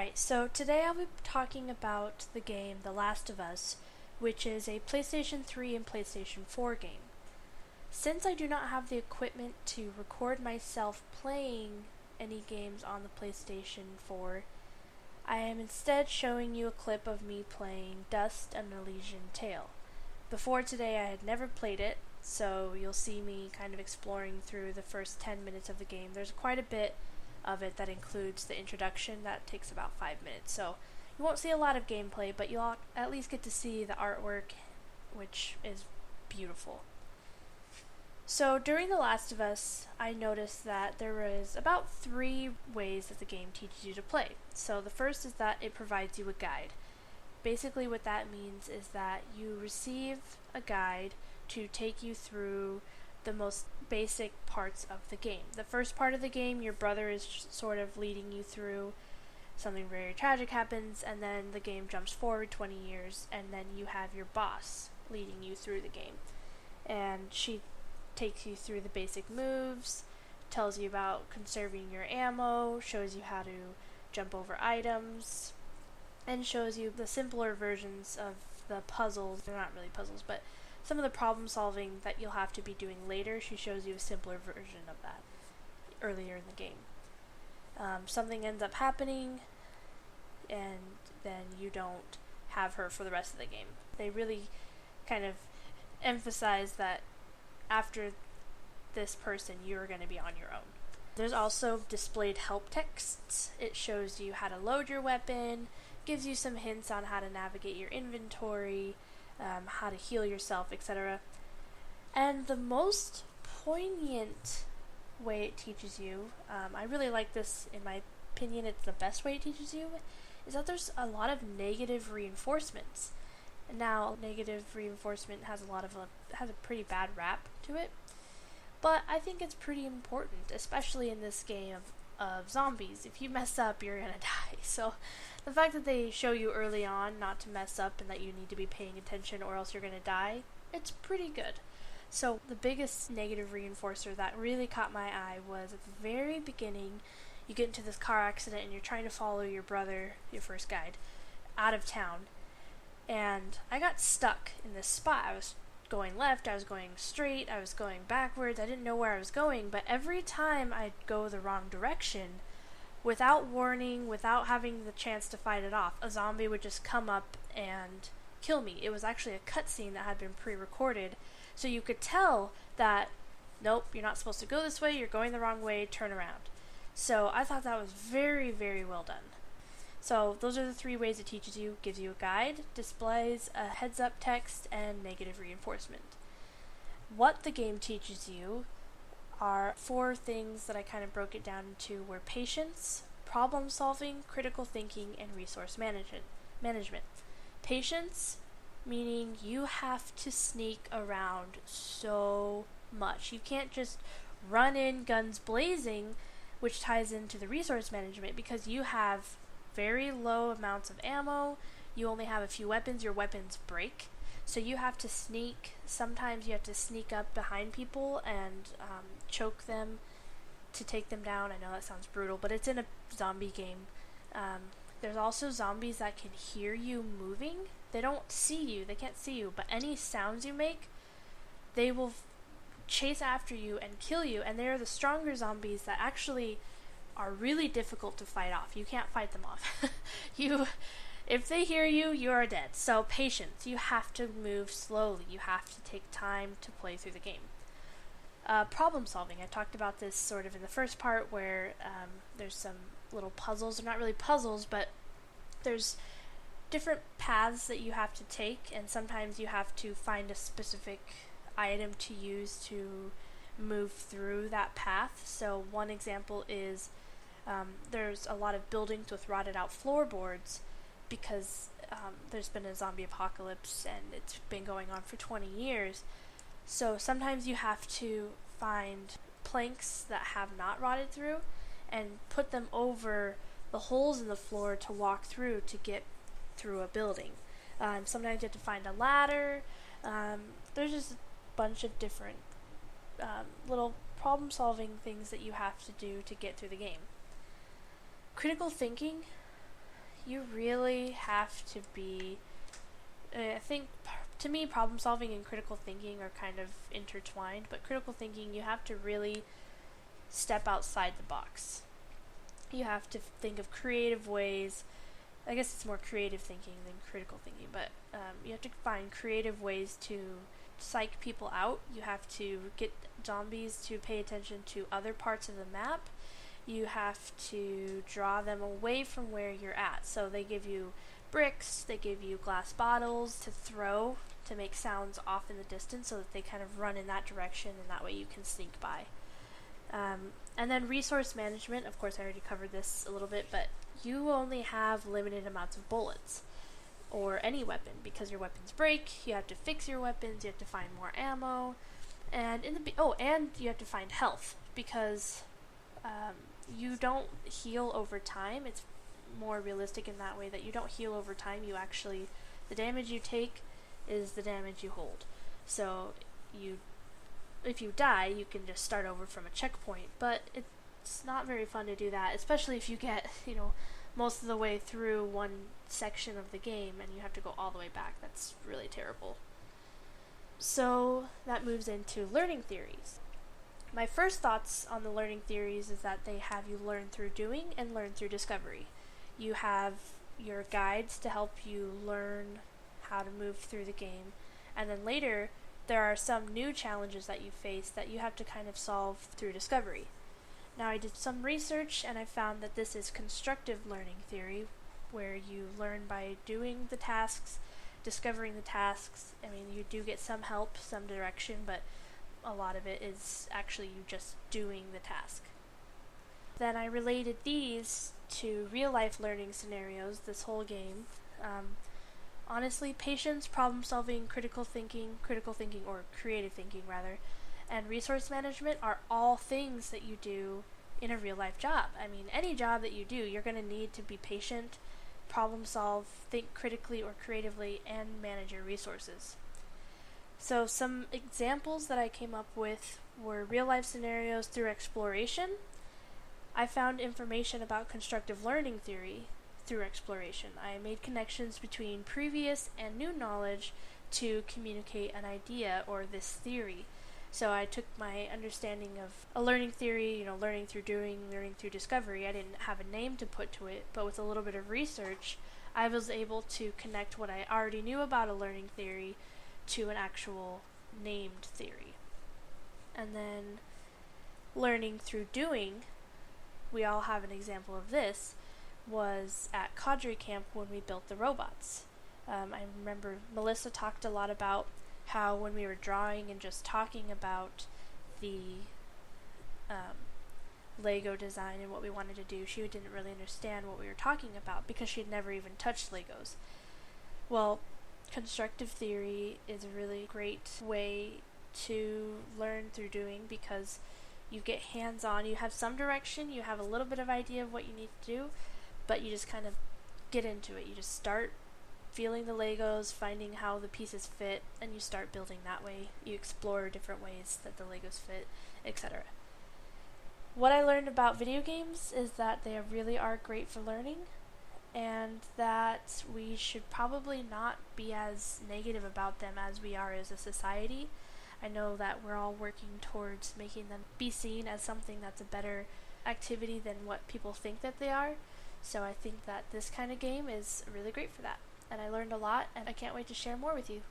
Alright, so today I'll be talking about the game The Last of Us, which is a PlayStation 3 and PlayStation 4 game. Since I do not have the equipment to record myself playing any games on the PlayStation 4, I am instead showing you a clip of me playing Dust and Elysian Tail. Before today I had never played it, so you'll see me kind of exploring through the first 10 minutes of the game. There's quite a bit of it that includes the introduction that takes about 5 minutes, so you won't see a lot of gameplay, but you'll at least get to see the artwork, which is beautiful. So during The Last of Us, I noticed that there was about 3 ways that the game teaches you to play. So the first is that it provides you a guide. Basically what that means is that you receive a guide to take you through the most basic parts of the game. The first part of the game, your brother is sort of leading you through. Something very tragic happens, and then the game jumps forward 20 years, and then you have your boss leading you through the game. And she takes you through the basic moves, tells you about conserving your ammo, shows you how to jump over items, and shows you the simpler versions of the puzzles. They're not really puzzles, but some of the problem solving that you'll have to be doing later. She shows you a simpler version of that earlier in the game. Something ends up happening, and then you don't have her for the rest of the game. They really kind of emphasize that after this person, you're going to be on your own. There's also displayed help texts. It shows you how to load your weapon, gives you some hints on how to navigate your inventory, how to heal yourself, etc. And the most poignant way it teaches you, I really like this, in my opinion, it's the best way it teaches you, is that there's a lot of negative reinforcements. Now, negative reinforcement has a pretty bad rap to it, but I think it's pretty important, especially in this game of zombies. If you mess up, you're gonna die. So the fact that they show you early on not to mess up and that you need to be paying attention or else you're gonna die, it's pretty good. So the biggest negative reinforcer that really caught my eye was at the very beginning. You get into this car accident and you're trying to follow your brother, your first guide, out of town. And I got stuck in this spot. I was going left, I was going straight, I was going backwards, I didn't know where I was going, but every time I'd go the wrong direction, without warning, without having the chance to fight it off, a zombie would just come up and kill me. It was actually a cutscene that had been pre-recorded, so you could tell that, nope, you're not supposed to go this way, you're going the wrong way, turn around. So I thought that was very, very well done. So those are the 3 ways it teaches you. Gives you a guide, displays a heads-up text, and negative reinforcement. What the game teaches you are 4 things that I kind of broke it down into were patience, problem solving, critical thinking, and resource management. Patience, meaning you have to sneak around so much. You can't just run in guns blazing, which ties into the resource management, because you have very low amounts of ammo, you only have a few weapons, your weapons break, so you have to sneak. Sometimes you have to sneak up behind people and choke them to take them down. I know that sounds brutal, but it's in a zombie game. There's also zombies that can hear you moving. They don't see you, they can't see you, but any sounds you make, they will chase after you and kill you, and they're the stronger zombies that actually are really difficult to fight off. You can't fight them off. If they hear you, you are dead. So patience. You have to move slowly. You have to take time to play through the game. Problem solving. I talked about this sort of in the first part where there's some little puzzles. They're not really puzzles, but there's different paths that you have to take, and sometimes you have to find a specific item to use to move through that path. So one example is there's a lot of buildings with rotted out floorboards because there's been a zombie apocalypse and it's been going on for 20 years. So sometimes you have to find planks that have not rotted through and put them over the holes in the floor to walk through to get through a building. Sometimes you have to find a ladder. There's just a bunch of different little problem solving things that you have to do to get through the game. Critical thinking. you really have to be, I think, to me, problem solving and critical thinking are kind of intertwined, but critical thinking, you have to really step outside the box. You have to think of creative ways. I guess it's more creative thinking than critical thinking, but you have to find creative ways to psych people out. You have to get zombies to pay attention to other parts of the map. You have to draw them away from where you're at. So they give you bricks, they give you glass bottles to throw to make sounds off in the distance so that they kind of run in that direction, and that way you can sneak by. And then resource management, of course I already covered this a little bit, but you only have limited amounts of bullets, or any weapon, because your weapons break. You have to fix your weapons, you have to find more ammo, and and you have to find health, because you don't heal over time. It's more realistic in that way that you don't heal over time. You actually, the damage you take is the damage you hold. So if you die, you can just start over from a checkpoint, but it's not very fun to do that, especially if you get, most of the way through one section of the game and you have to go all the way back. That's really terrible. So that moves into learning theories. My first thoughts on the learning theories is that they have you learn through doing and learn through discovery. You have your guides to help you learn how to move through the game, and then later there are some new challenges that you face that you have to kind of solve through discovery. Now, I did some research and I found that this is constructive learning theory, where you learn by doing the tasks, discovering the tasks. I mean, you do get some help, some direction, but a lot of it is actually you just doing the task. Then I related these to real-life learning scenarios, this whole game. Honestly, patience, problem solving, critical thinking, or creative thinking rather, and resource management are all things that you do in a real life job. I mean, any job that you do, you're going to need to be patient, problem solve, think critically or creatively, and manage your resources. So some examples that I came up with were real life scenarios through exploration. I found information about constructive learning theory through exploration. I made connections between previous and new knowledge to communicate an idea or this theory. So I took my understanding of a learning theory, learning through doing, learning through discovery. I didn't have a name to put to it, but with a little bit of research, I was able to connect what I already knew about a learning theory to an actual named theory. And then learning through doing, we all have an example of this, was at Cadre Camp when we built the robots. I remember Melissa talked a lot about how when we were drawing and just talking about the Lego design and what we wanted to do, she didn't really understand what we were talking about because she'd never even touched Legos. Well, constructive theory is a really great way to learn through doing, because you get hands-on, you have some direction, you have a little bit of idea of what you need to do, but you just kind of get into it. You just start feeling the Legos, finding how the pieces fit, and you start building that way. You explore different ways that the Legos fit, etc. What I learned about video games is that they really are great for learning, and that we should probably not be as negative about them as we are as a society. I know that we're all working towards making them be seen as something that's a better activity than what people think that they are. So I think that this kind of game is really great for that. And I learned a lot, and I can't wait to share more with you.